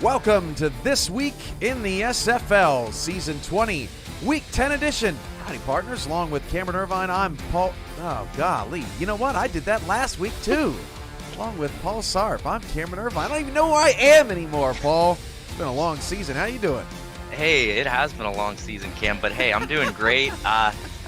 Welcome to This Week in the SFL, Season 20, Week 10 edition. Howdy, partners. Along with Cameron Irvine, I'm Paul. Oh, golly. You know what? I did that last week, too. Along with Paul Sarp, I'm Cameron Irvine. I don't even know where I am anymore, Paul. It's been a long season. How you doing? Hey, it has been a long season, Cam, but hey, I'm doing great.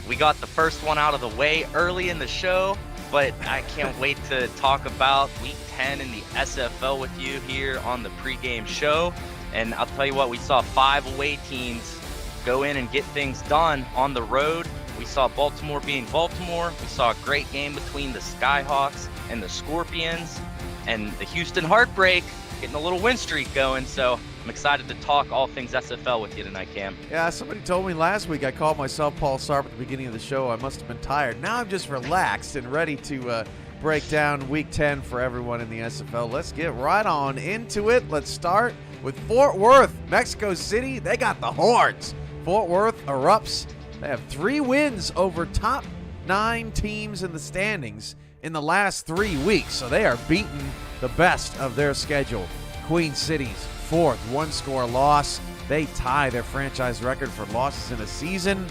We got the first one out of the way early in the show, but I can't wait to talk about Week 10 in the SFL with you here on the pregame show. And I'll tell you what, we saw 5 away teams go in and get things done on the road. We saw Baltimore being Baltimore. We saw a great game between the Skyhawks and the Scorpions, and the Houston Heartbreak getting a little win streak going. So I'm excited to talk all things SFL with you tonight, Cam. Yeah, somebody told me last week I called myself Paul Sarp at the beginning of the show. I must have been tired. Now I'm just relaxed and ready to break down Week 10 for everyone in the SFL. Let's get right on into it. Let's start with Fort Worth, Mexico City. They got the horns. Fort Worth erupts. They have 3 wins over top 9 teams in the standings in the last 3 weeks, so they are beating the best of their schedule. Queen City's 4th, 1-score loss. They tie their franchise record for losses in a season.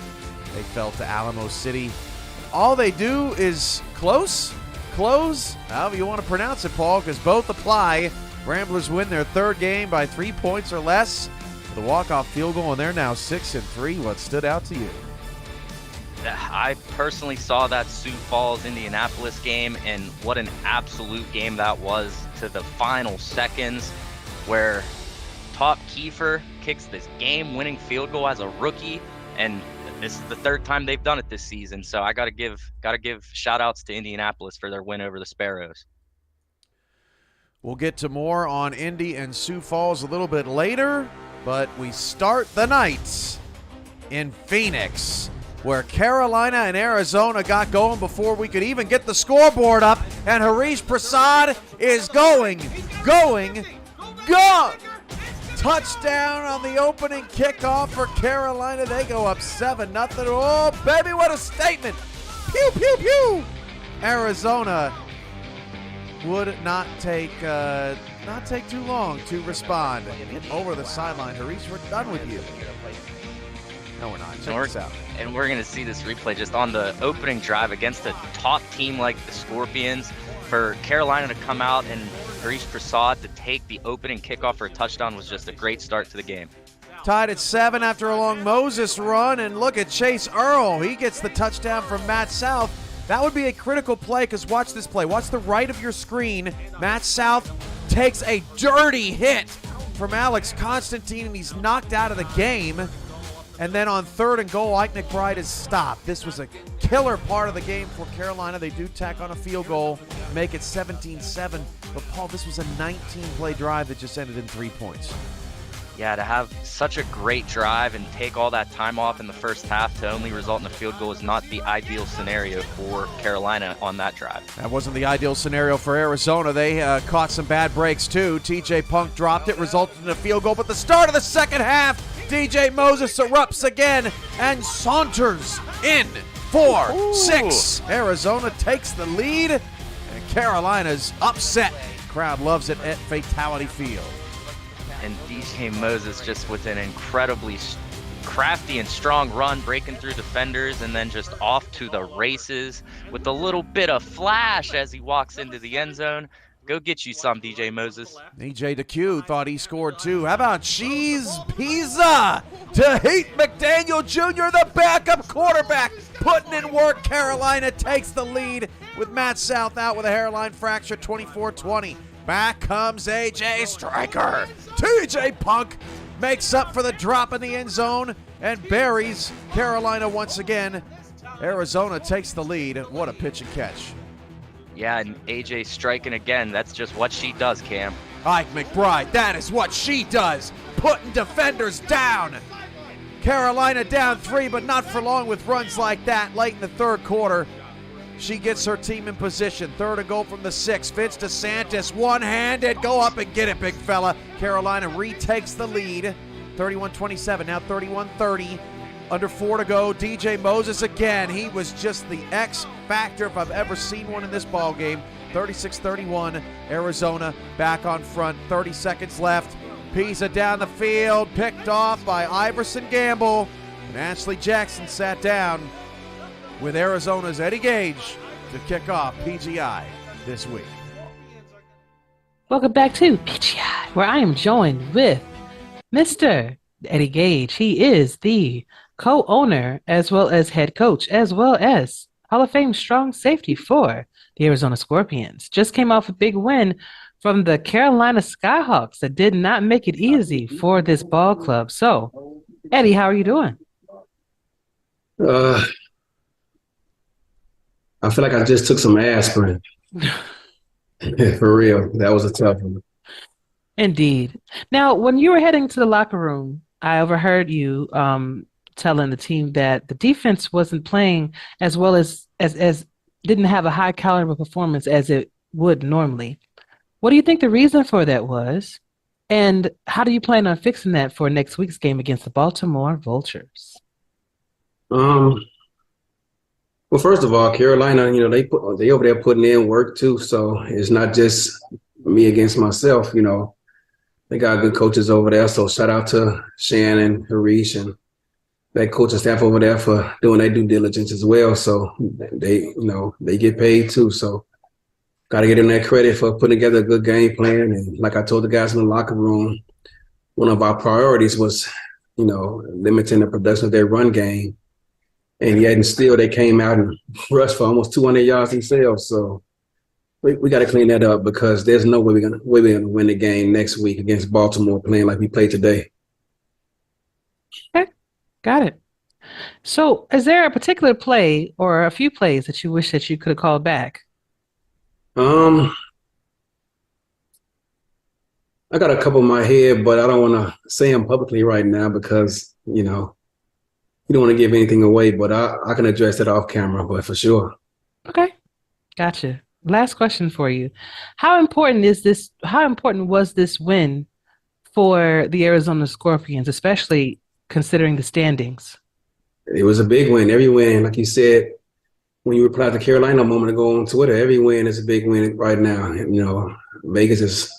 They fell to Alamo City. All they do is close, however you want to pronounce it, Paul, because both apply. Ramblers win their 3rd game by 3 points or less with a walk-off field goal, and they're now 6-3. What stood out to you? I personally saw that Sioux Falls Indianapolis game, and what an absolute game that was to the final seconds, where Top Kiefer kicks this game-winning field goal as a rookie, and this is the 3rd time they've done it this season. So I gotta give shout-outs to Indianapolis for their win over the Sparrows. We'll get to more on Indy and Sioux Falls a little bit later, but we start the night in Phoenix, where Carolina and Arizona got going before we could even get the scoreboard up, and Harish Prasad is going. Touchdown on the opening kickoff for Carolina. They go up 7-0. Oh, baby, what a statement. Pew, pew, pew. Arizona would not take too long to respond. Get over the sideline. Harish, we're done with you. No, we're not. Check this out. And we're going to see this replay just on the opening drive against a top team like the Scorpions. For Carolina to come out and Harish Prasad to take the opening kickoff for a touchdown was just a great start to the game. Tied at 7 after a long Moses run, and look at Chase Earl. He gets the touchdown from Matt South. That would be a critical play, because watch this play. Watch the right of your screen. Matt South takes a dirty hit from Alex Constantine, and he's knocked out of the game. And then on 3rd and goal, Ike McBride is stopped. This was a killer part of the game for Carolina. They do tack on a field goal, make it 17-7. But, Paul, this was a 19-play drive that just ended in 3 points. Yeah, to have such a great drive and take all that time off in the first half to only result in a field goal is not the ideal scenario for Carolina on that drive. That wasn't the ideal scenario for Arizona. They caught some bad breaks, too. TJ Punk dropped it, resulted in a field goal. But the start of the second half, DJ Moses erupts again and saunters in for 6. Arizona takes the lead, and Carolina's upset. Crowd loves it at Fatality Field. And DJ Moses just with an incredibly crafty and strong run, breaking through defenders and then just off to the races with a little bit of flash as he walks into the end zone. Go get you some, DJ Moses. EJ DeQ thought he scored 2. How about Cheese Pizza to Heath McDaniel Jr., the backup quarterback, putting in work. Carolina takes the lead with Matt South out with a hairline fracture, 24-20. Back comes A.J. Stryker. TJ Punk makes up for the drop in the end zone and buries Carolina once again. Arizona takes the lead. What a pitch and catch. Yeah, and A.J. striking again. That's just what she does, Cam. Ike McBride, that is what she does, putting defenders down. Carolina down 3, but not for long with runs like that late in the 3rd quarter. She gets her team in position. 3rd and goal from the 6. Vince DeSantis, one-handed. Go up and get it, big fella. Carolina retakes the lead. 31-27, now 31-30. Under 4 to go. DJ Moses again. He was just the X factor if I've ever seen one in this ball game. 36-31. Arizona back on front. 30 seconds left. Pisa down the field, picked off by Iverson Gamble. And Ashley Jackson sat down with Arizona's Eddie Gage to kick off PGI this week. Welcome back to PGI, where I am joined with Mr. Eddie Gage. He is the co-owner as well as head coach, as well as Hall of Fame strong safety for the Arizona Scorpions. Just came off a big win from the Carolina Skyhawks that did not make it easy for this ball club. So, Eddie, how are you doing? I feel like I just took some aspirin. For real. That was a tough one. Indeed. Now, when you were heading to the locker room, I overheard you telling the team that the defense wasn't playing as well as didn't have a high caliber performance as it would normally. What do you think the reason for that was? And how do you plan on fixing that for next week's game against the Baltimore Vultures? Well, first of all, Carolina, they over there putting in work too. So it's not just me against myself. They got good coaches over there. So shout out to Shannon, Harish, and that coaching staff over there for doing their due diligence as well. So they get paid too. So got to get them that credit for putting together a good game plan. And like I told the guys in the locker room, one of our priorities was, limiting the production of their run game. And yet and still they came out and rushed for almost 200 yards themselves. So we got to clean that up because there's no way we're gonna win the game next week against Baltimore playing like we played today. Okay, got it. So is there a particular play or a few plays that you wish that you could have called back? I got a couple in my head, but I don't want to say them publicly right now because, you don't want to give anything away, but I can address it off camera, but for sure. Okay, gotcha. Last question for you. How important was this win for the Arizona Scorpions, especially considering the standings? It was a big win. Every win, like you said, when you replied to Carolina a moment ago on Twitter, every win is a big win right now. Vegas is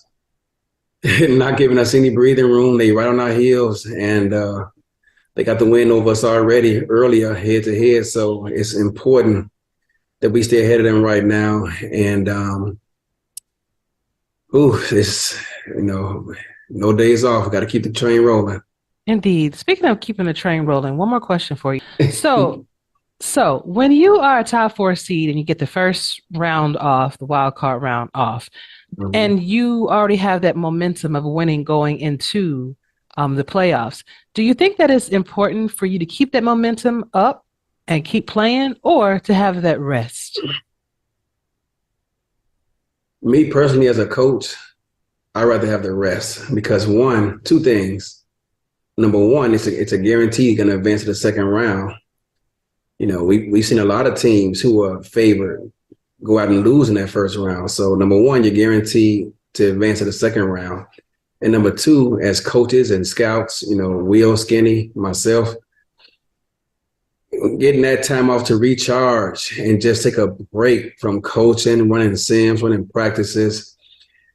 not giving us any breathing room. They right on our heels, and they got the win over us already earlier head to head. So it's important that we stay ahead of them right now. And it's no days off. We got to keep the train rolling. Indeed. Speaking of keeping the train rolling, one more question for you. So when you are a top 4 seed and you get the first round off, the wild card round off, Mm-hmm. and you already have that momentum of winning going into the playoffs, do you think that it's important for you to keep that momentum up and keep playing, or to have that rest? Me personally, as a coach, I'd rather have the rest because two things. Number one, it's a guarantee going to advance to the second round. We've seen a lot of teams who are favored go out and lose in that first round. So number one, you're guaranteed to advance to the second round. And number two, as coaches and scouts, Will, Skinny, myself, getting that time off to recharge and just take a break from coaching, running sims, running practices,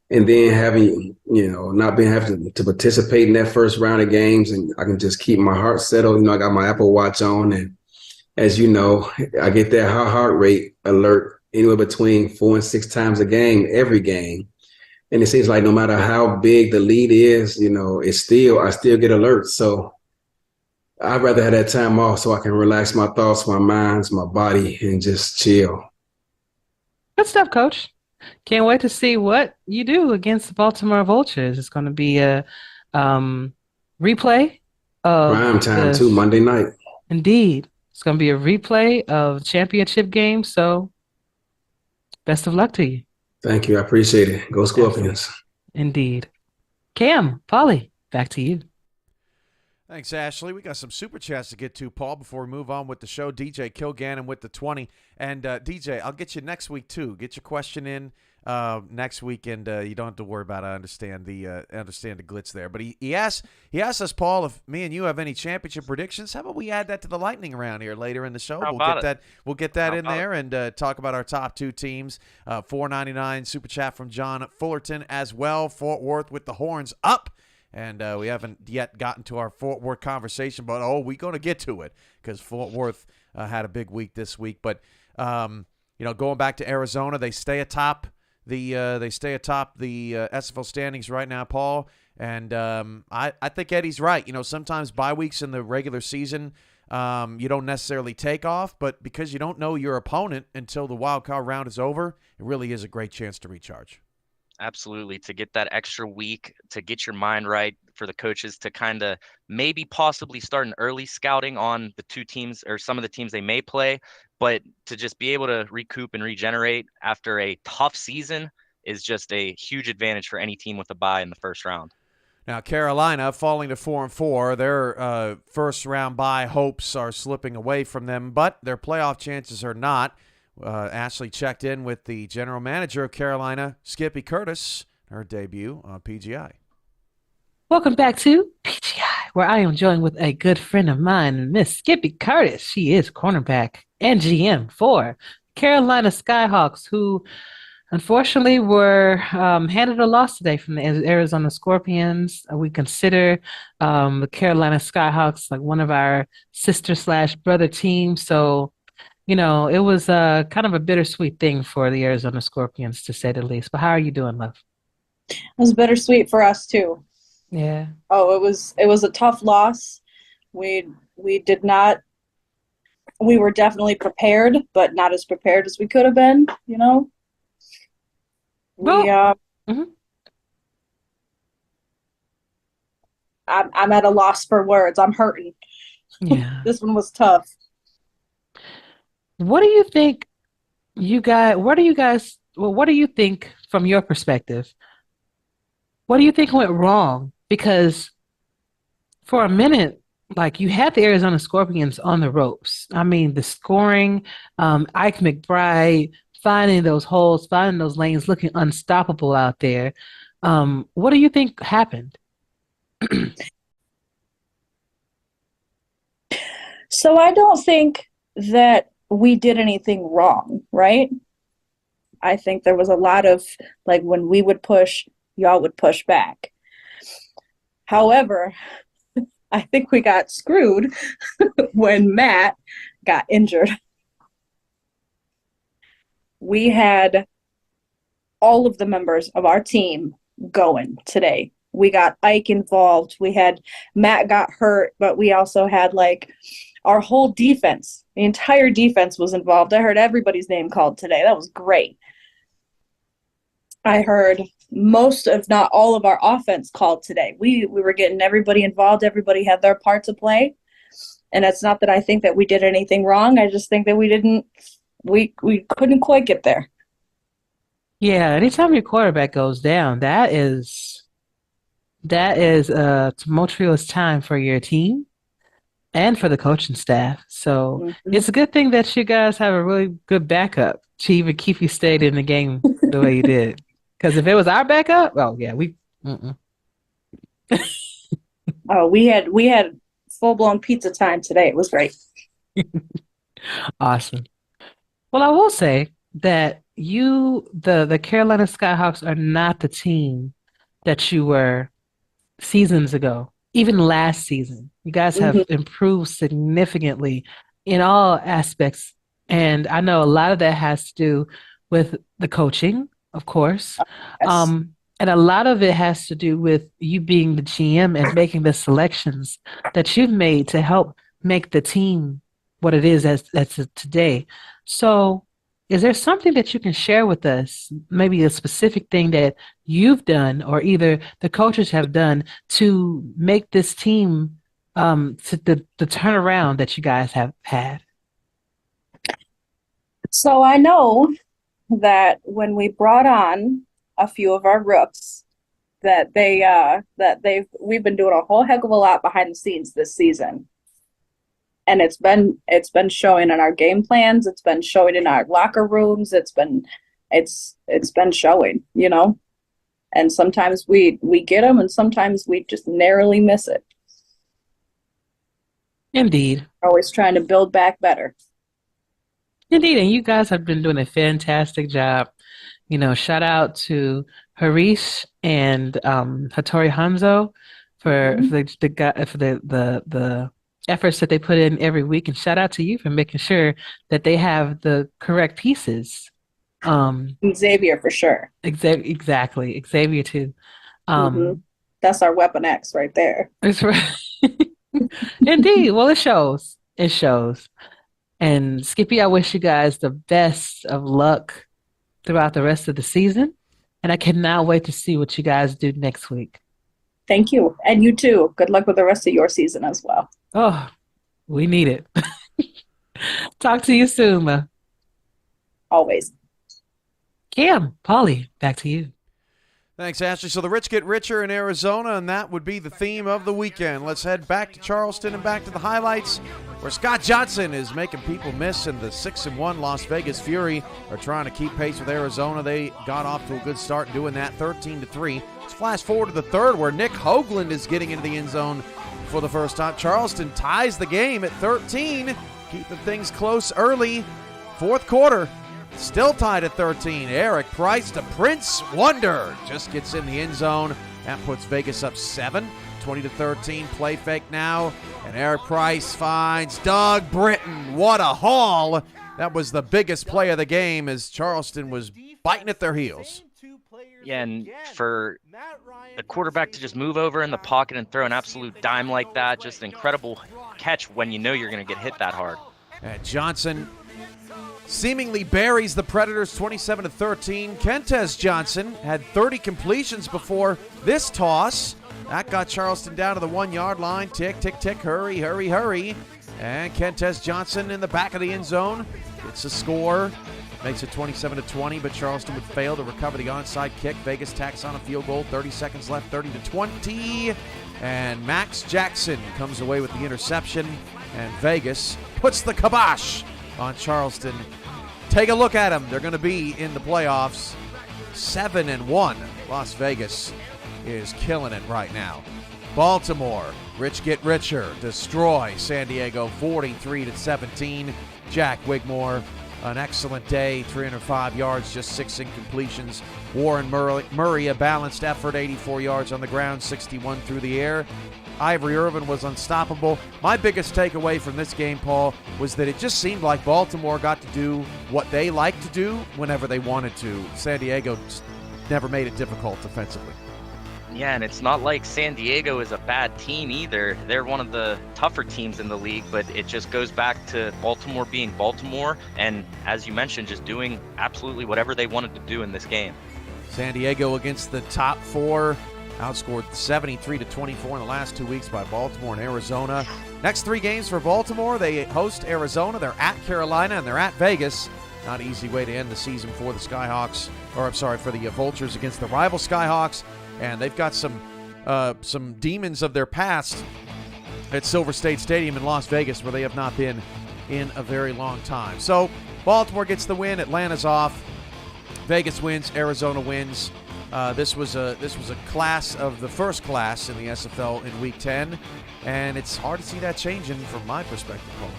and then having, not being having to participate in that first round of games. And I can just keep my heart settled. I got my Apple Watch on, and as you know, I get that heart rate alert anywhere between 4 and 6 times a game, every game. And it seems like no matter how big the lead is, I still get alerts. So I'd rather have that time off so I can relax my thoughts, my minds, my body, and just chill. Good stuff, Coach. Can't wait to see what you do against the Baltimore Vultures. It's going to be a replay of prime time too, Monday night. Indeed. It's going to be a replay of championship game. So best of luck to you. Thank you. I appreciate it. Go Scorpions. Indeed. Cam, Polly, back to you. Thanks, Ashley. We got some super chats to get to, Paul, before we move on with the show. DJ Kilgannon with the 20. And DJ, I'll get you next week, too. Get your question in next week, and you don't have to worry about it. I understand the glitch there. But he asked us, Paul, if me and you have any championship predictions. How about we add that to the lightning round here later in the show? We'll get that in there and talk about our top 2 teams. $4.99 super chat from John Fullerton as well. Fort Worth with the horns up. And we haven't yet gotten to our Fort Worth conversation, but we're going to get to it because Fort Worth had a big week this week. But going back to Arizona, they stay atop the SFL standings right now, Paul. And I think Eddie's right. Sometimes bye weeks in the regular season, you don't necessarily take off, but because you don't know your opponent until the wild card round is over, it really is a great chance to recharge. Absolutely. To get that extra week, to get your mind right, for the coaches to kind of maybe possibly start an early scouting on the two teams or some of the teams they may play, but to just be able to recoup and regenerate after a tough season is just a huge advantage for any team with a bye in the first round. Now, Carolina falling to 4-4, their first round bye hopes are slipping away from them, but their playoff chances are not. Ashley checked in with the general manager of Carolina, Skippy Curtis, her debut on PGI. Welcome back to PGI, where I am joined with a good friend of mine, Miss Skippy Curtis. She is cornerback and GM for Carolina Skyhawks, who unfortunately were handed a loss today from the Arizona Scorpions. We consider the Carolina Skyhawks like one of our sister/brother teams, so it was kind of a bittersweet thing for the Arizona Scorpions, to say the least. But how are you doing, love? It was bittersweet for us too. Yeah. Oh, it was a tough loss. We did not. We were definitely prepared, but not as prepared as we could have been. Mhm. I'm at a loss for words. I'm hurting. Yeah. This one was tough. What do you think what do you think from your perspective? What do you think went wrong? Because for a minute, like, you had the Arizona Scorpions on the ropes. I mean, the scoring, Ike McBride finding those holes, finding those lanes, looking unstoppable out there. What do you think happened? So I don't think that we did anything wrong, right? I think there was a lot of, like, when we would push, y'all would push back. However, I think we got screwed when Matt got injured. We had all of the members of our team going today. We got Ike involved. We had Matt got hurt, but we also had our whole defense. The entire defense was involved. I heard everybody's name called today. That was great. I heard most, if not all, of our offense called today. We were getting everybody involved. Everybody had their part to play. And it's not that I think that we did anything wrong. I just think that we couldn't quite get there. Yeah, anytime your quarterback goes down, that is a tumultuous time for your team and for the coaching staff. So It's a good thing that you guys have a really good backup to even keep you stayed in the game the way you did. Because if it was our backup, we had full-blown pizza time today. It was great. Awesome. Well, I will say that the Carolina Skyhawks are not the team that you were seasons ago, even last season. You guys have improved significantly in all aspects. And I know a lot of that has to do with the coaching, of course. Yes. And a lot of it has to do with you being the GM and making the selections that you've made to help make the team what it is as today. So is there something that you can share with us, maybe a specific thing that you've done or either the coaches have done to make this team the turnaround that you guys have had? So I know that when we brought on a few of our rooks, that we've been doing a whole heck of a lot behind the scenes this season. And it's been showing in our game plans. It's been showing in our locker rooms. It's been showing, And sometimes we get them, and sometimes we just narrowly miss it. Indeed. Always trying to build back better. Indeed, and you guys have been doing a fantastic job. Shout out to Harish and Hattori Hanzo. for the efforts that they put in every week, and shout out to you for making sure that they have the correct pieces. Xavier for sure. Exactly. Xavier too. That's our Weapon X right there. That's right. Indeed. Well, it shows. It shows. And Skippy, I wish you guys the best of luck throughout the rest of the season. And I cannot wait to see what you guys do next week. Thank you. And you too. Good luck with the rest of your season as well. Oh, we need it. Talk to you soon, Ma. Always. Cam, Polly, back to you. Thanks, Ashley. So the rich get richer in Arizona, and that would be the theme of the weekend. Let's head back to Charleston and back to the highlights, where Scott Johnson is making people miss, and the 6-1 Las Vegas Fury are trying to keep pace with Arizona. They got off to a good start doing that, 13-3. Let's flash forward to the third, where Nick Hoagland is getting into the end zone for the first time. Charleston ties the game at 13, keeping things close early. Fourth quarter. Still tied at 13. Eric Price to Prince Wonder just gets in the end zone. That puts Vegas up 7, 20-13. Play fake now, and Eric Price finds Doug Britton. What a haul! That was the biggest play of the game as Charleston was biting at their heels. Yeah, and for the quarterback to just move over in the pocket and throw an absolute dime like that, just an incredible catch when you know you're going to get hit that hard. And Johnson seemingly buries the Predators 27-13. Kentez Johnson had 30 completions before this toss. That got Charleston down to the 1-yard line. Tick, tick, tick, hurry, hurry, hurry. And Kentez Johnson in the back of the end zone gets a score. Makes it 27-20, but Charleston would fail to recover the onside kick. Vegas tacks on a field goal. 30 seconds left, 30-20. And Max Jackson comes away with the interception. And Vegas puts the kibosh on Charleston. Take a look at them. They're going to be in the playoffs. 7-1. Las Vegas is killing it right now. Baltimore, rich get richer. Destroy San Diego 43-17. Jack Wigmore, an excellent day. 305 yards, just 6 incompletions. Warren Murray, a balanced effort. 84 yards on the ground, 61 through the air. Ivory Irvin was unstoppable. My biggest takeaway from this game, Paul, was that it just seemed like Baltimore got to do what they like to do whenever they wanted to. San Diego never made it difficult defensively. Yeah, and it's not like San Diego is a bad team either. They're one of the tougher teams in the league, but it just goes back to Baltimore being Baltimore, and as you mentioned, just doing absolutely whatever they wanted to do in this game. San Diego against the top 4. Outscored 73-24 in the last 2 weeks by Baltimore and Arizona. Next 3 games for Baltimore. They host Arizona, they're at Carolina, and they're at Vegas. Not an easy way to end the season for the Skyhawks, or I'm sorry, for the Vultures against the rival Skyhawks. And they've got some demons of their past at Silver State Stadium in Las Vegas, where they have not been in a very long time. So Baltimore gets the win, Atlanta's off, Vegas wins, Arizona wins. This was a class of the first class in the SFL in Week 10, and it's hard to see that changing from my perspective, Paul.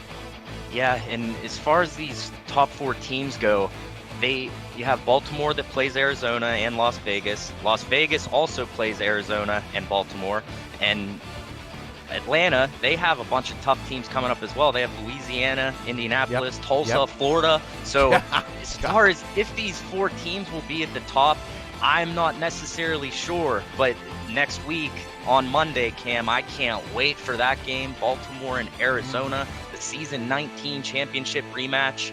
Yeah, and as far as these top 4 teams go, you have Baltimore that plays Arizona and Las Vegas. Las Vegas also plays Arizona and Baltimore, and Atlanta, they have a bunch of tough teams coming up as well. They have Louisiana, Indianapolis, Tulsa, Florida. So as far as if these 4 teams will be at the top, I'm not necessarily sure, but next week on Monday, Cam, I can't wait for that game. Baltimore and Arizona, the season 19 championship rematch.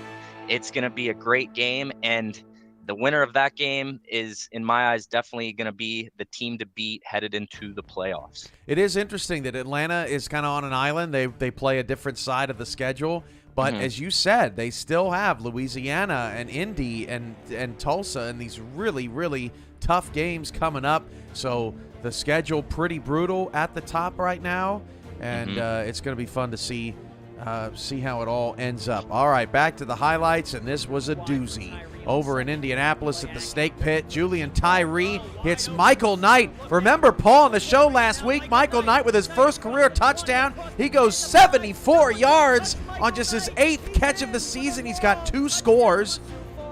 It's going to be a great game, and the winner of that game is, in my eyes, definitely going to be the team to beat headed into the playoffs. It is interesting that Atlanta is kind of on an island. They play a different side of the schedule. But as you said, they still have Louisiana and Indy and Tulsa and these really, really tough games coming up. So the schedule pretty brutal at the top right now, and it's going to be fun to see how it all ends up. All right, back to the highlights, and this was a doozy. Over in Indianapolis at the Snake Pit, Julian Tyree hits Michael Knight. Remember Paul on the show last week, Michael Knight with his first career touchdown. He goes 74 yards on just his 8th catch of the season. He's got 2 scores.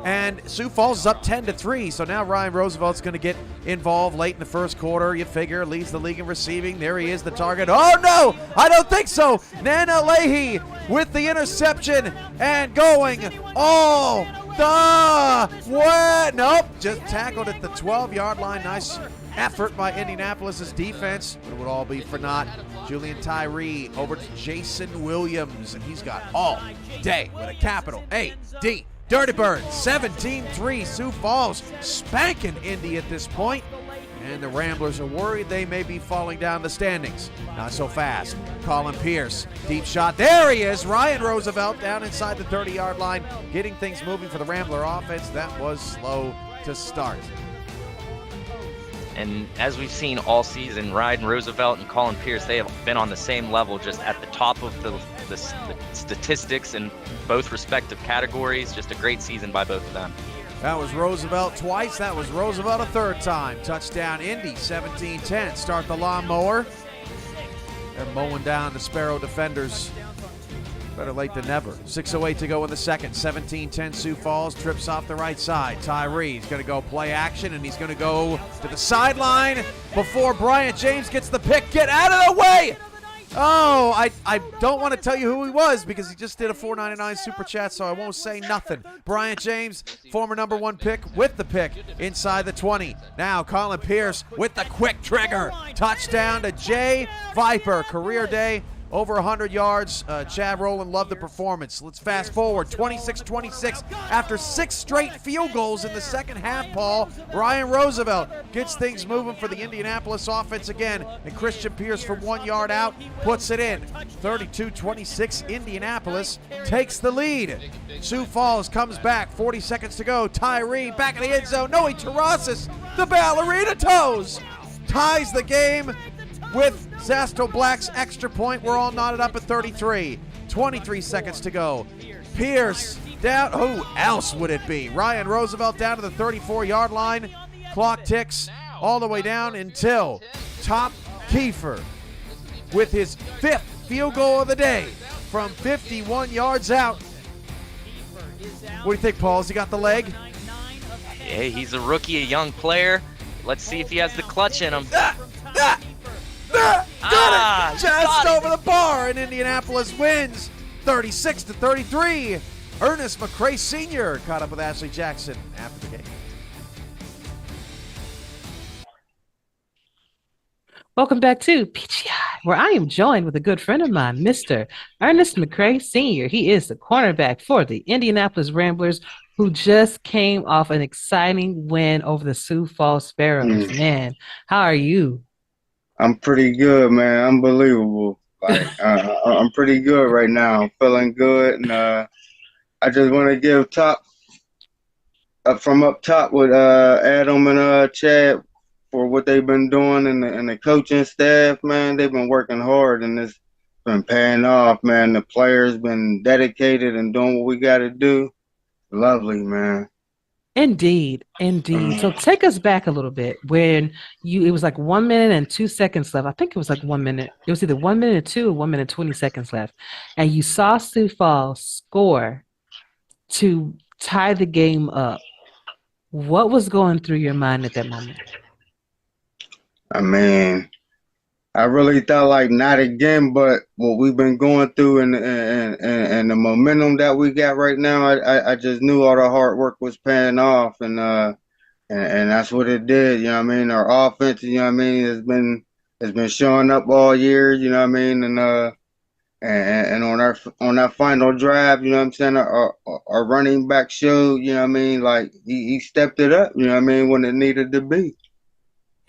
and Sioux Falls is up 10-3. So now Ryan Roosevelt's going to get involved late in the first quarter. You figure leads the league in receiving. There he is, the target. Oh no, I don't think so. Nana Leahy with the interception and going all the way. Nope, just tackled at the 12-yard line. Nice effort by Indianapolis' defense, but it would all be for naught. Julian Tyree over to Jason Williams, and he's got all day with a capital A-D. Dirty Bird, 17-3. Sioux Falls spanking Indy at this point, and the Ramblers are worried they may be falling down the standings. Not so fast. Colin Pierce, deep shot. There he is. Ryan Roosevelt down inside the 30-yard line, getting things moving for the Rambler offense. That was slow to start. And as we've seen all season, Ryan Roosevelt and Colin Pierce, they have been on the same level, just at the top of the statistics in both respective categories. Just a great season by both of them. That was Roosevelt twice. That was Roosevelt a third time. Touchdown Indy, 17-10. Start the lawnmower. They're mowing down the Sparrow defenders. Better late than never. 6:08 to go in the second. 17-10 Sioux Falls. Trips off the right side. Tyree's going to go play action, and he's going to go to the sideline before Bryant James gets the pick. Get out of the way! Oh, I don't want to tell you who he was because he just did a $4.99 super chat, so I won't say nothing. Bryant James, former number 1 pick, with the pick inside the 20. Now Colin Pierce with the quick trigger. Touchdown to Jay Viper. Career day. Over 100 yards. Chad Rowland loved the performance. Let's fast forward. 26-26 after 6 straight field goals in the second half, Paul. Ryan Roosevelt gets things moving for the Indianapolis offense again. And Christian Pierce from 1 yard out puts it in. 32-26, Indianapolis takes the lead. Sioux Falls comes back. 40 seconds to go. Tyree back in the end zone. Noe Terrasas, the ballerina toes, ties the game with Zastel Black's extra point. We're all knotted up at 33. 23 seconds to go. Pierce down. Who else would it be? Ryan Roosevelt down to the 34-yard line. Clock ticks all the way down until Top Kiefer with his 5th field goal of the day from 51 yards out. What do you think, Paul? Has he got the leg? Hey, he's a rookie, a young player. Let's see if he has the clutch in him. Got it! Just over the bar, and Indianapolis wins 36-33. Ernest McRae Sr. caught up with Ashley Jackson after the game. Welcome back to PGI, where I am joined with a good friend of mine, Mr. Ernest McRae Sr. He is the cornerback for the Indianapolis Ramblers, who just came off an exciting win over the Sioux Falls Sparrows. Man, how are you? I'm pretty good, man. Unbelievable. Like I'm pretty good right now. I'm feeling good, and I just want to give from up top with Adam and Chad for what they've been doing, and the coaching staff, man. They've been working hard, and it's been paying off, man. The players been dedicated and doing what we got to do. Lovely, man. Indeed. So take us back a little bit when it was like 1 minute and 2 seconds left. I think it was like 1 minute. It was either 1 minute or 2 or 1 minute 20 seconds left. And you saw Sioux Falls score to tie the game up. What was going through your mind at that moment? I mean, I really thought like not again, but what we've been going through and the momentum that we got right now, I just knew all the hard work was paying off, and that's what it did. You know what I mean? Our offense, you know what I mean, has been showing up all year. You know what I mean? And on our final drive, you know what I'm saying, our running back showed, you know what I mean, like he stepped it up. You know what I mean, when it needed to be.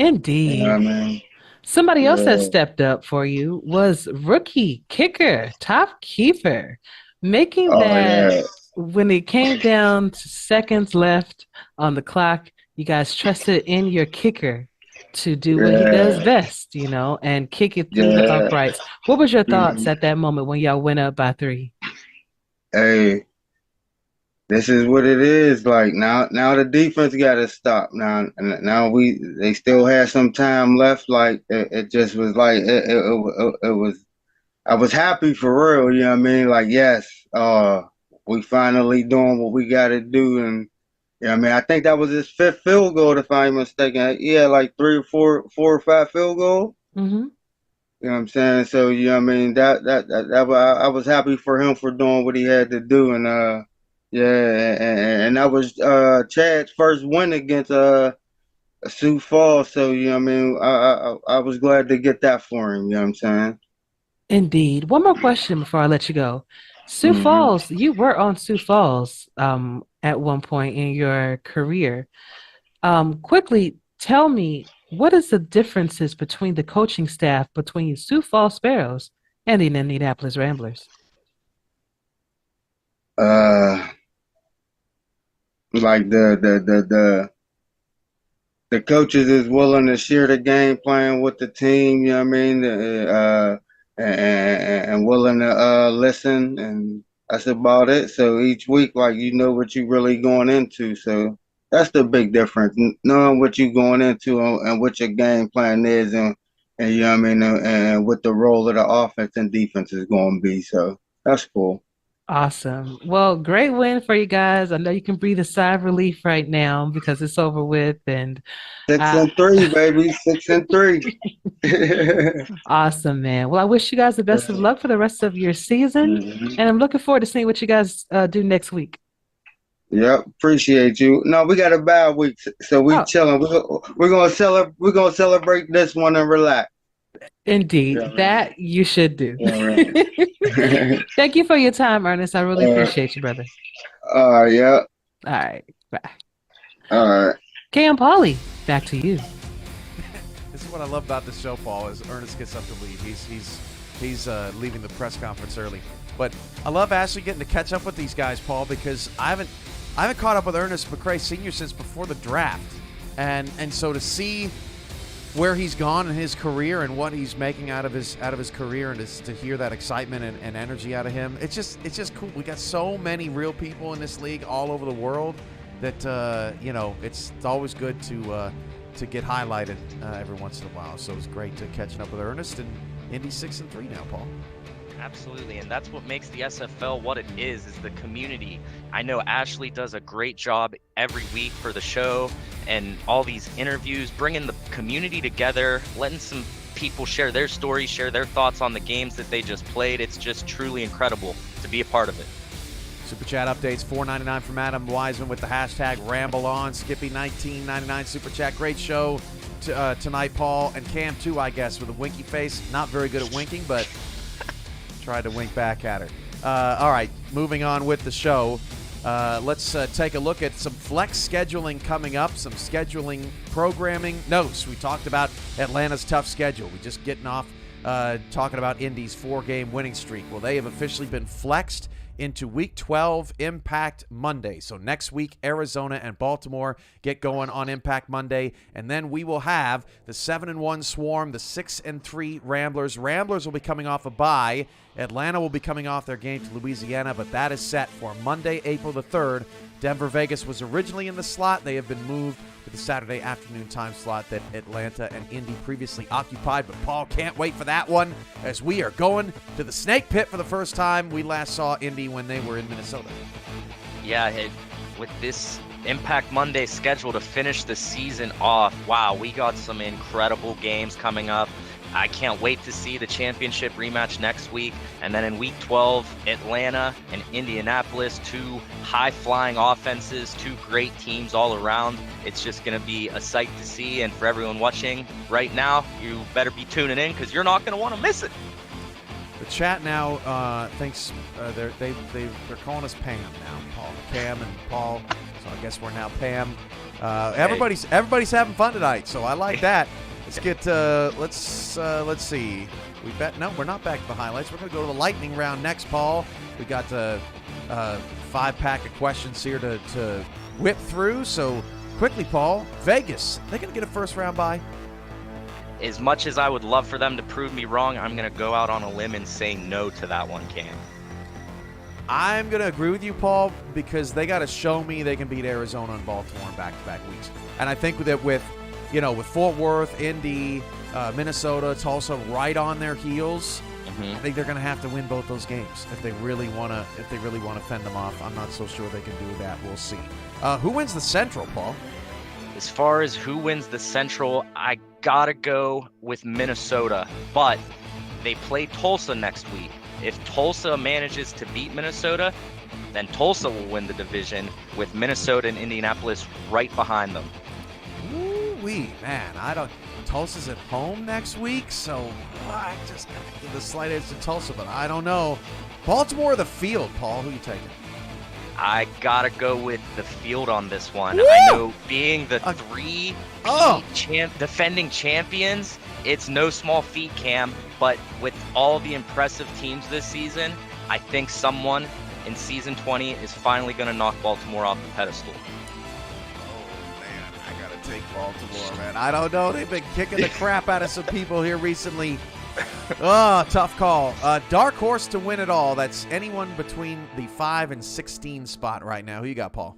Indeed. You know what I mean? Somebody else that stepped up for you was rookie kicker, Top Kiefer, making that when it came down to seconds left on the clock, you guys trusted in your kicker to do what he does best, you know, and kick it through the uprights. What was your thoughts at that moment when y'all went up by 3? Hey, this is what it is. Like now the defense got to stop. Now they still had some time left. Like it just was like it was. I was happy for real. You know what I mean? Like yes, we finally doing what we got to do, Yeah, I mean, I think that was his fifth field goal, if I'm mistaken. He had like four or five field goals. Mm-hmm. You know what I'm saying? So, I mean, I was happy for him for doing what he had to do, and yeah, and that was Chad's first win against Sioux Falls. So, I mean, I was glad to get that for him. You know what I'm saying? Indeed. One more question before I let you go. Sioux Hmm. Falls, you were on Sioux Falls at one point in your career. Quickly tell me, what is the differences between the coaching staff between Sioux Falls Sparrows and the Indianapolis Ramblers? Uh, like the coaches is willing to share the game plan with the team. You know what I mean? And willing to listen, and that's about it. So each week, like you know what you really going into. So that's the big difference, knowing what you going into and what your game plan is, and you know what I mean, and what the role of the offense and defense is going to be. So that's cool. Awesome. Well, great win for you guys. I know you can breathe a sigh of relief right now because it's over with. And Six uh, and three, baby. 6-3. awesome, man. Well, I wish you guys the best of luck for the rest of your season. Mhm. And I'm looking forward to seeing what you guys do next week. Yep, appreciate you. No, we got a bad week, so we Oh, chilling. We're gonna celebrate. We're gonna celebrate this one and relax. indeed. Yeah, right. That you should do. Yeah, right. Thank you for your time, Ernest. I really appreciate you, brother. Yeah. All right. Bye. All right. Cam Polly, back to you. This is what I love about the show, Paul, is Ernest gets up to leave. He's leaving the press conference early. But I love actually getting to catch up with these guys, Paul, because I haven't caught up with Ernest McRae Sr. since before the draft. And so to see where he's gone in his career and what he's making out of his career, and to hear that excitement and energy out of him, it's just cool. We got so many real people in this league all over the world that it's always good to get highlighted every once in a while. So it's great to catching up with Ernest, and Indy's 6-3 now, Paul. Absolutely, and that's what makes the SFL what it is the community. I know Ashley does a great job every week for the show and all these interviews, bringing the community together, letting some people share their stories, share their thoughts on the games that they just played. It's just truly incredible to be a part of it. Super Chat updates, $4.99 from Adam Wiseman with the hashtag RambleOn. Skippy, $19.99 Super Chat. Great show tonight, Paul. And Cam, too, I guess, with a winky face. Not very good at winking, but tried to wink back at her. All right, moving on with the show. Let's take a look at some flex scheduling coming up, some scheduling programming notes. We talked about Atlanta's tough schedule. We just getting off talking about Indy's 4-game winning streak. Well, they have officially been flexed into Week 12 Impact Monday. So next week, Arizona and Baltimore get going on Impact Monday, and then we will have the 7-1 Swarm, the 6-3 Ramblers. Ramblers will be coming off a bye. Atlanta will be coming off their game to Louisiana, but that is set for Monday, April the 3rd. Denver Vegas was originally in the slot. They have been moved to the Saturday afternoon time slot that Atlanta and Indy previously occupied. But Paul can't wait for that one, as we are going to the Snake Pit for the first time. We last saw Indy when they were in Minnesota. Yeah, with this Impact Monday schedule to finish the season off, wow, we got some incredible games coming up. I can't wait to see the championship rematch next week. And then in Week 12, Atlanta and Indianapolis, two high-flying offenses, two great teams all around. It's just going to be a sight to see. And for everyone watching right now, you better be tuning in because you're not going to want to miss it. The chat now thinks they're calling us Pam now, Paul. Cam and Paul. So I guess we're now Pam. Everybody's having fun tonight, so I like that. Let's get let's see. We're not back to the highlights. We're going to go to the lightning round next, Paul. We got a 5-pack of questions here to whip through. So quickly, Paul, Vegas, they going to get a first round bye? As much as I would love for them to prove me wrong, I'm going to go out on a limb and say no to that one, Cam. I'm going to agree with you, Paul, because they got to show me they can beat Arizona and Baltimore in back-to-back weeks. And I think that with Fort Worth, Indy, Minnesota, Tulsa right on their heels, I think they're going to have to win both those games if they really want to fend them off. I'm not so sure they can do that. We'll see. Who wins the Central, Paul? As far as who wins the Central, I gotta go with Minnesota, but they play Tulsa next week. If Tulsa manages to beat Minnesota, then Tulsa will win the division with Minnesota and Indianapolis right behind them. Ooh-wee, man, Tulsa's at home next week, so I just gotta give the slight edge to Tulsa, but I don't know. Baltimore or the field, Paul? Who you taking? I gotta go with the field on this one. Woo! I know being the Oh! defending champions, it's no small feat, Cam, but with all the impressive teams this season, I think someone in season 20 is finally going to knock Baltimore off the pedestal. Oh, man, I got to take Baltimore, man. I don't know. They've been kicking the crap out of some people here recently. Oh, tough call. Dark horse to win it all. That's anyone between the 5 and 16 spot right now. Who you got, Paul?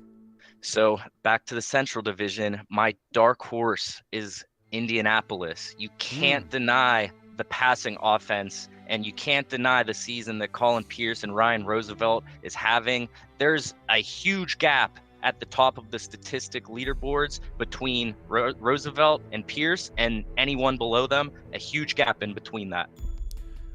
So back to the Central Division, my dark horse is Indianapolis. You can't deny the passing offense, and you can't deny the season that Colin Pierce and Ryan Roosevelt is having. There's a huge gap at the top of the statistic leaderboards between Roosevelt and Pierce and anyone below them, a huge gap in between that.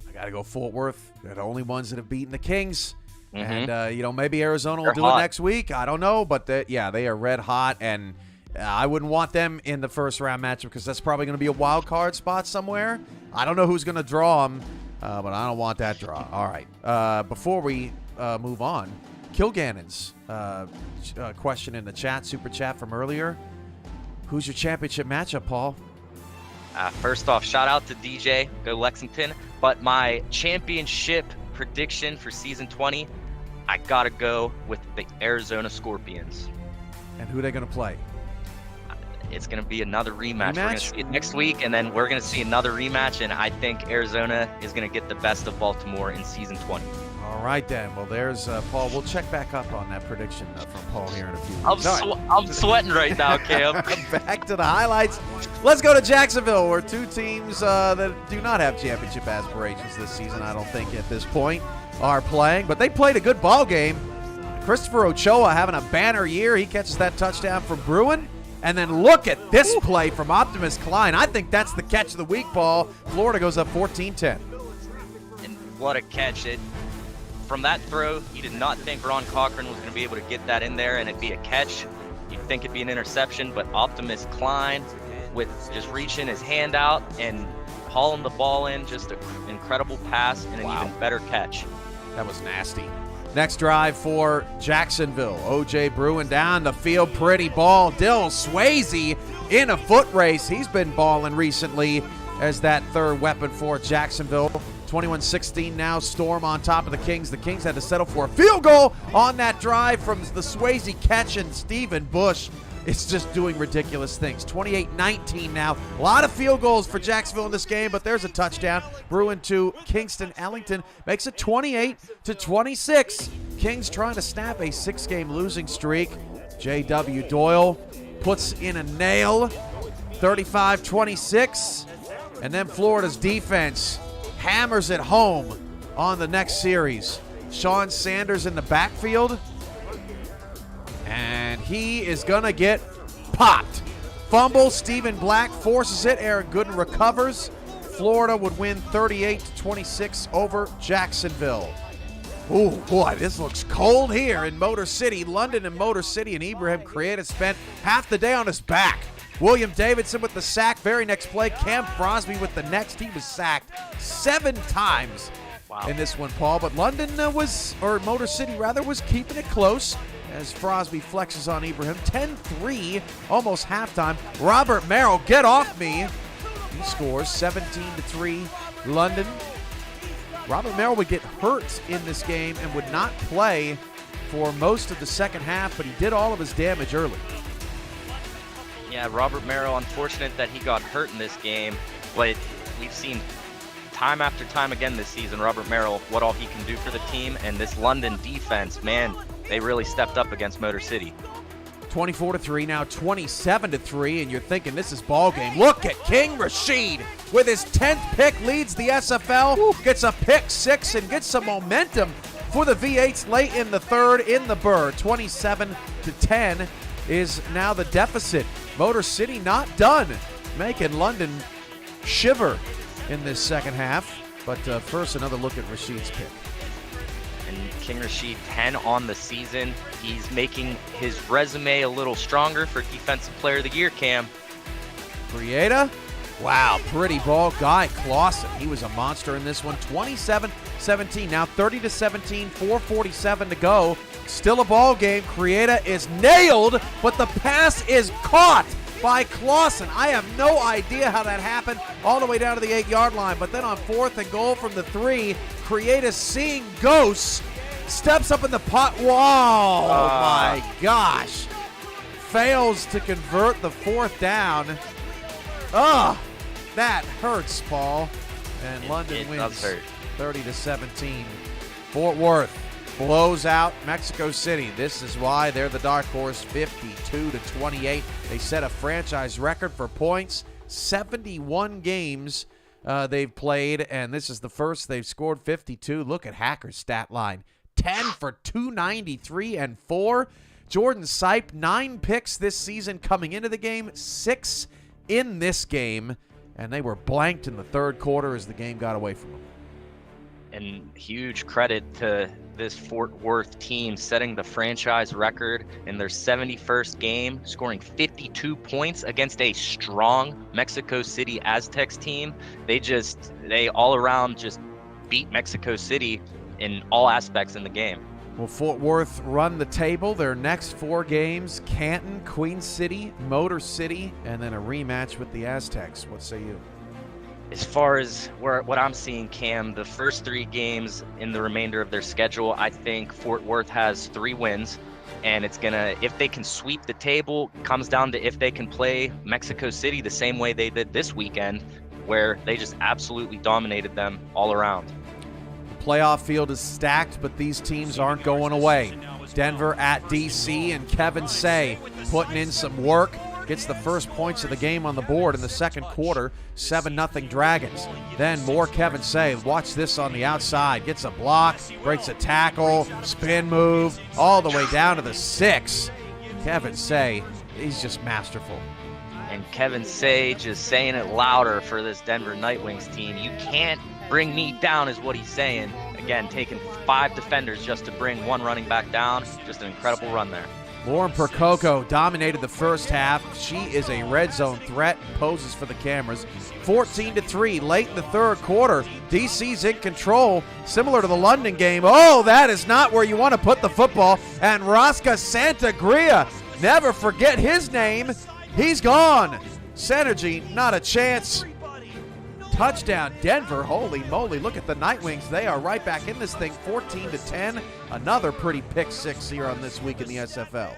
I got to go Fort Worth. They're the only ones that have beaten the Kings. Mm-hmm. And, maybe Arizona will They're do hot. it next week. I don't know, but they are red hot, and I wouldn't want them in the first round matchup because that's probably going to be a wild card spot somewhere. I don't know who's going to draw them, but I don't want that draw. All right. Before we move on, Kilgannon's question in the chat, super chat from earlier. Who's your championship matchup, Paul? First off, shout out to DJ, go Lexington. But my championship prediction for season 20, I gotta go with the Arizona Scorpions. And who are they going to play? It's going to be another rematch. We're going to Rematch? see it next week, and then we're going to see another rematch, and I think Arizona is going to get the best of Baltimore in season 20. All right, then. Well, there's Paul. We'll check back up on that prediction from Paul here in a few minutes. All right. I'm sweating right now, Cam. Back to the highlights. Let's go to Jacksonville, where two teams that do not have championship aspirations this season, I don't think, at this point, are playing. But they played a good ball game. Christopher Ochoa having a banner year. He catches that touchdown from Bruin. And then look at this play from Optimus Klein. I think that's the catch of the week, Paul. Florida goes up 14-10. And what a catch. From that throw, you did not think Ron Cochran was going to be able to get that in there and it'd be a catch. You'd think it'd be an interception, but Optimus Klein with just reaching his hand out and hauling the ball in, just an incredible pass and an even better catch. That was nasty. Next drive for Jacksonville. O.J. Bruin down the field. Pretty ball. Dill Swayze in a foot race. He's been balling recently as that third weapon for Jacksonville. 21-16 now. Storm on top of the Kings. The Kings had to settle for a field goal on that drive from the Swayze catch, and Stephen Bush is just doing ridiculous things. 28-19 now. A lot of field goals for Jacksonville in this game, but there's a touchdown. Bruin to Kingston Ellington makes it 28-26. Kings trying to snap a 6-game losing streak. J.W. Doyle puts in a nail. 35-26. And then Florida's defense hammers it home on the next series. Sean Sanders in the backfield. And he is going to get popped. Fumble. Stephen Black forces it. Aaron Gooden recovers. Florida would win 38-26 over Jacksonville. Ooh, boy, this looks cold here in Motor City. London and Motor City, and Ibrahim Creative spent half the day on his back. William Davidson with the sack. Very next play, Cam Crosby with the next. He was sacked 7 times in this one, Paul. But London Motor City rather, was keeping it close as Crosby flexes on Ibrahim. 10-3, almost halftime. Robert Merrill, get off me. He scores 17-3 London. Robert Merrill would get hurt in this game and would not play for most of the second half, but he did all of his damage early. Yeah, Robert Merrill, unfortunate that he got hurt in this game, but we've seen time after time again this season, Robert Merrill, what all he can do for the team, and this London defense, man, they really stepped up against Motor City. 24-3, now 27-3, and you're thinking this is ball game. Look at King Rashid with his 10th pick, leads the SFL, gets a pick 6 and gets some momentum for the V8s late in the third in the Burr. 27-10 is now the deficit. Motor City not done, making London shiver in this second half. But first, another look at Rashid's pick. And King Rashid, 10 on the season. He's making his resume a little stronger for Defensive Player of the Year, Cam. Creata. Wow, pretty ball. Guy Clausen, he was a monster in this one. 27-17, now 30-17, 4:47 to go. Still a ball game. Creata is nailed, but the pass is caught by Clausen. I have no idea how that happened all the way down to the 8-yard line. But then on 4th and goal from the 3, Creata, seeing ghosts, steps up in the pot. Whoa, my gosh. Fails to convert the 4th down. That hurts, Paul. And London wins 30-17. Fort Worth blows out Mexico City. This is why they're the dark horse, 52-28. They set a franchise record for points. 71 games they've played, and this is the first they've scored 52. Look at Hacker's stat line. 10 for 293 and 4. Jordan Sipe, 9 picks this season coming into the game, 6 in this game, and they were blanked in the third quarter as the game got away from them. And huge credit to this Fort Worth team setting the franchise record in their 71st game, scoring 52 points against a strong Mexico City Aztecs team. They all around just beat Mexico City in all aspects in the game. Will Fort Worth run the table? Their next 4 games, Canton, Queen City, Motor City, and then a rematch with the Aztecs. What say you? As far as what I'm seeing, Cam, the first 3 games in the remainder of their schedule, I think Fort Worth has 3 wins. And it's if they can sweep the table, comes down to if they can play Mexico City the same way they did this weekend, where they just absolutely dominated them all around. Playoff field is stacked, but these teams aren't going away. Denver at DC, and Kevin Say putting in some work. Gets the first points of the game on the board in the second quarter, 7-0 Dragons. Then more Kevin Say. Watch this on the outside. Gets a block, breaks a tackle, spin move, all the way down to the 6. Kevin Say, he's just masterful. And Kevin Say just saying it louder for this Denver Nightwings team. You can't bring me down is what he's saying. Again, taking 5 defenders just to bring 1 running back down. Just an incredible run there. Lauren Percoco dominated the first half. She is a red zone threat and poses for the cameras. 14-3 late in the third quarter. DC's in control, similar to the London game. Oh, that is not where you want to put the football. And Rosca Santagria, never forget his name. He's gone. Synergy, not a chance. Touchdown, Denver. Holy moly, look at the Nightwings. They are right back in this thing, 14-10. Another pretty pick 6 here on This Week in the SFL.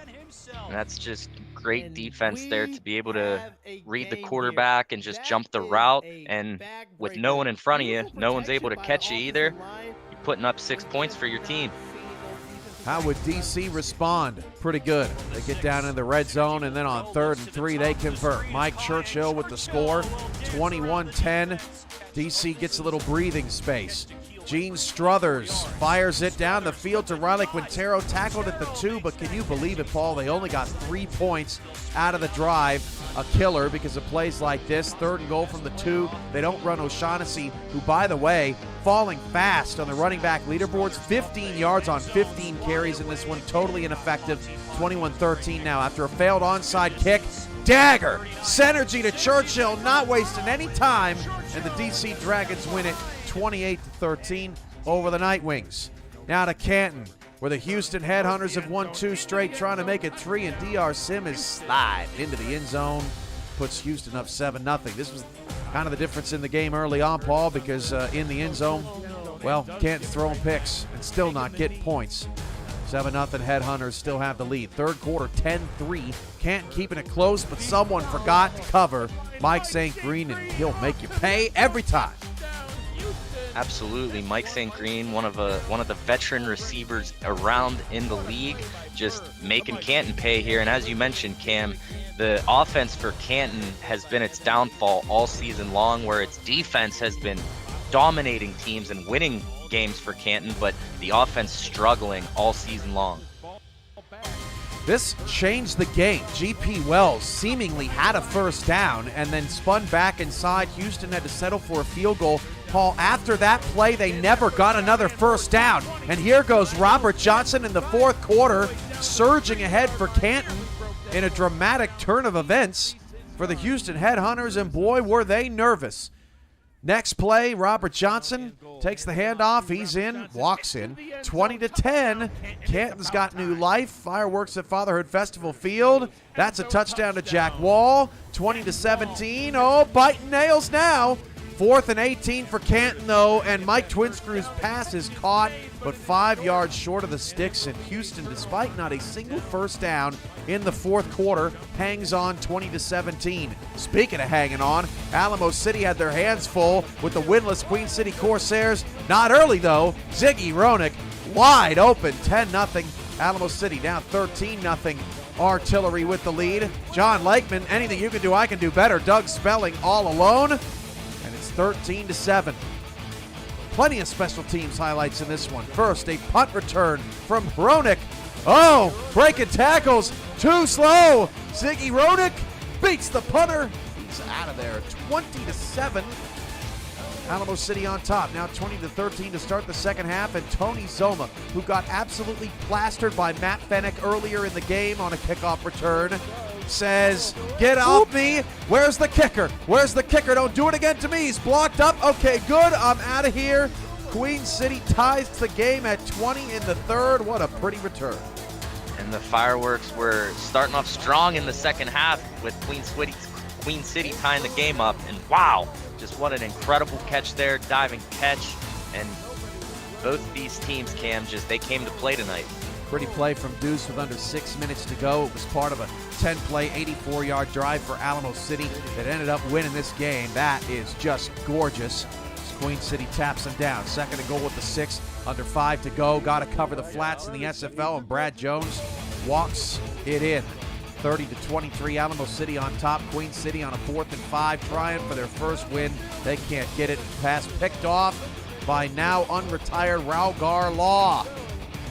And that's just great defense there to be able to read the quarterback and just jump the route. And with no one in front of you, no one's able to catch you either. You're putting up 6 points for your team. How would DC respond? Pretty good. They get down in the red zone, and then on 3rd and 3, they convert. Mike Churchill with the score, 21-10. DC gets a little breathing space. Gene Struthers fires it down the field to Riley Quintero, tackled at the 2, but can you believe it, Paul? They only got 3 points out of the drive. A killer because of plays like this. 3rd and goal from the 2. They don't run O'Shaughnessy, who, by the way, falling fast on the running back leaderboards. 15 yards on 15 carries in this one. Totally ineffective. 21-13 now after a failed onside kick. Dagger. Synergy to Churchill, not wasting any time. And the DC Dragons win it 28-13 over the Nightwings. Now to Canton, where the Houston Headhunters have won 2 straight, trying to make it 3, and DR Sim is sliding into the end zone, puts Houston up 7-0. This was kind of the difference in the game early on, Paul, because in the end zone, well, Canton's throwing picks and still not getting points. 7-0 Headhunters still have the lead. Third quarter, 10-3. Canton keeping it close, but someone forgot to cover Mike St. Green, and he'll make you pay every time. Absolutely, Mike St. Green, one of the veteran receivers around in the league, just making Canton pay here. And as you mentioned, Cam, the offense for Canton has been its downfall all season long, where its defense has been dominating teams and winning games for Canton, but the offense struggling all season long. This changed the game. G.P. Wells seemingly had a first down and then spun back inside. Houston had to settle for a field goal. Paul, after that play, they never got another first down. And here goes Robert Johnson in the fourth quarter, surging ahead for Canton in a dramatic turn of events for the Houston Headhunters, and boy, were they nervous. Next play, Robert Johnson takes the handoff. He's in, walks in. 20-10. Canton's got new life. Fireworks at Fatherhood Festival Field. That's a touchdown to Jack Wall. 20-17. Oh, biting nails now. 4th and 18 for Canton, though, and Mike Twinscrew's pass is caught, but 5 yards short of the sticks, and Houston, despite not a single first down in the fourth quarter, hangs on 20-17. Speaking of hanging on, Alamo City had their hands full with the winless Queen City Corsairs. Not early, though. Ziggy Ronick wide open, 10-0. Alamo City now 13-0. Artillery with the lead. John Lakeman, anything you can do, I can do better. Doug Spelling all alone. 13-7. Plenty of special teams highlights in this one. First, a punt return from Ronick. Oh, breaking tackles. Too slow. Ziggy Ronick beats the punter. He's out of there. 20-7. Alamo City on top. Now 20-13 to start the second half. And Tony Zoma, who got absolutely plastered by Matt Fennick earlier in the game on a kickoff return, says, get off me. Where's the kicker? Where's the kicker? Don't do it again to me. He's blocked up. Okay, good. I'm out of here. Queen City ties the game at 20 in the third. What a pretty return. And the fireworks were starting off strong in the second half with Queen City tying the game up. And wow, just what an incredible catch there, diving catch. And both these teams, Cam, they came to play tonight. Pretty play from Deuce with under 6 minutes to go. It was part of a 10-play, 84-yard drive for Alamo City that ended up winning this game. That is just gorgeous. Queen City taps them down. Second and goal with the 6, under 5 to go. Got to cover the flats in the SFL, and Brad Jones walks it in. 30-23, Alamo City on top. Queen City on a 4th and 5, trying for their first win. They can't get it. Pass picked off by now unretired Raugar Law.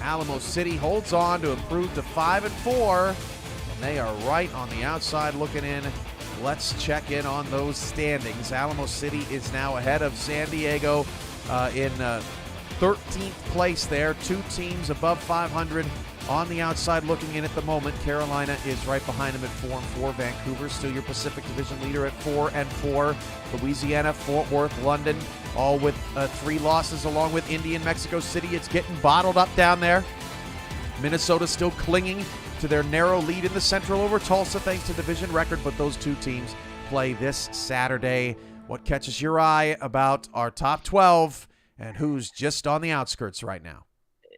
Alamo City holds on to improve to 5-4, and they are right on the outside looking in. Let's check in on those standings. Alamo City is now ahead of San Diego in 13th place there. 2 teams above 500 on the outside looking in at the moment. Carolina is right behind them at 4-4. Vancouver, still your Pacific Division leader at 4-4. Louisiana, Fort Worth, London, all with 3 losses along with Indy and Mexico City. It's getting bottled up down there. Minnesota still clinging to their narrow lead in the Central over Tulsa thanks to division record, but those 2 teams play this Saturday. What catches your eye about our top 12 and who's just on the outskirts right now?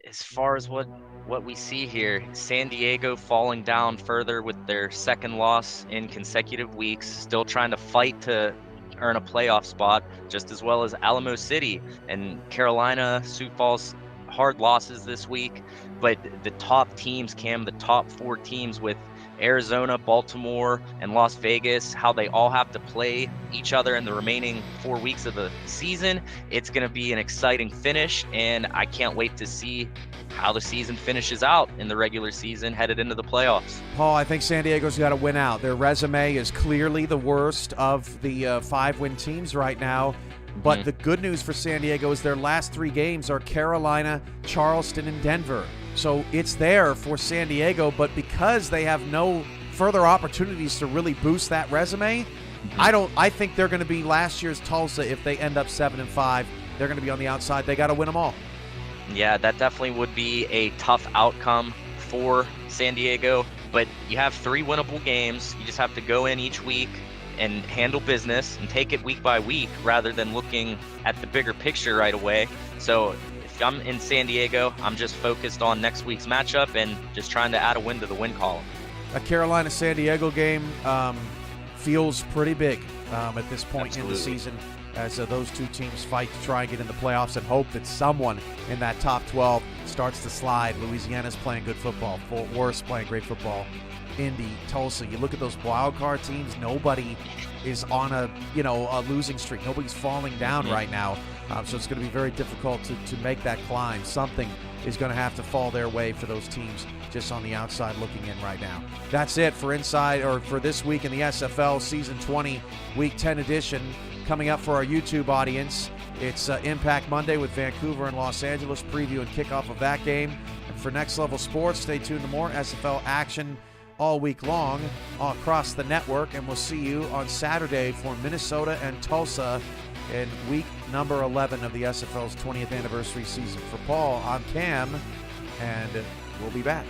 As far as what we see here, San Diego falling down further with their second loss in consecutive weeks, still trying to fight to earn a playoff spot, just as well as Alamo City and Carolina. Sioux Falls, hard losses this week, but the top teams, Cam, the top 4 teams with Arizona, Baltimore, and Las Vegas, how they all have to play each other in the remaining 4 weeks of the season. It's going to be an exciting finish, and I can't wait to see how the season finishes out in the regular season headed into the playoffs. Paul, I think San Diego's got to win out. Their resume is clearly the worst of the 5-win teams right now. But the good news for San Diego is their last 3 games are Carolina, Charleston, and Denver. So it's there for San Diego, but because they have no further opportunities to really boost that resume, I think they're going to be last year's Tulsa if they end up 7-5. They're going to be on the outside. They got to win them all. Yeah, that definitely would be a tough outcome for San Diego, but you have 3 winnable games. You just have to go in each week and handle business and take it week by week rather than looking at the bigger picture right away. So if I'm in San Diego, I'm just focused on next week's matchup and just trying to add a win to the win column. A Carolina-San Diego game feels pretty big at this point in the season as those 2 teams fight to try and get in the playoffs and hope that someone in that top 12 starts to slide. Louisiana's playing good football. Fort Worth's playing great football. Indy, Tulsa. You look at those wild card teams, nobody is on a losing streak. Nobody's falling down right now. So it's going to be very difficult to make that climb. Something is going to have to fall their way for those teams just on the outside looking in right now. That's it for for this week in the SFL Season 20 Week 10 edition. Coming up for our YouTube audience, it's Impact Monday with Vancouver and Los Angeles, preview and kickoff of that game. And for Next Level Sports, stay tuned to more SFL action all week long all across the network, and we'll see you on Saturday for Minnesota and Tulsa in week number 11 of the SFL's 20th anniversary season. For Paul, I'm Cam, and we'll be back.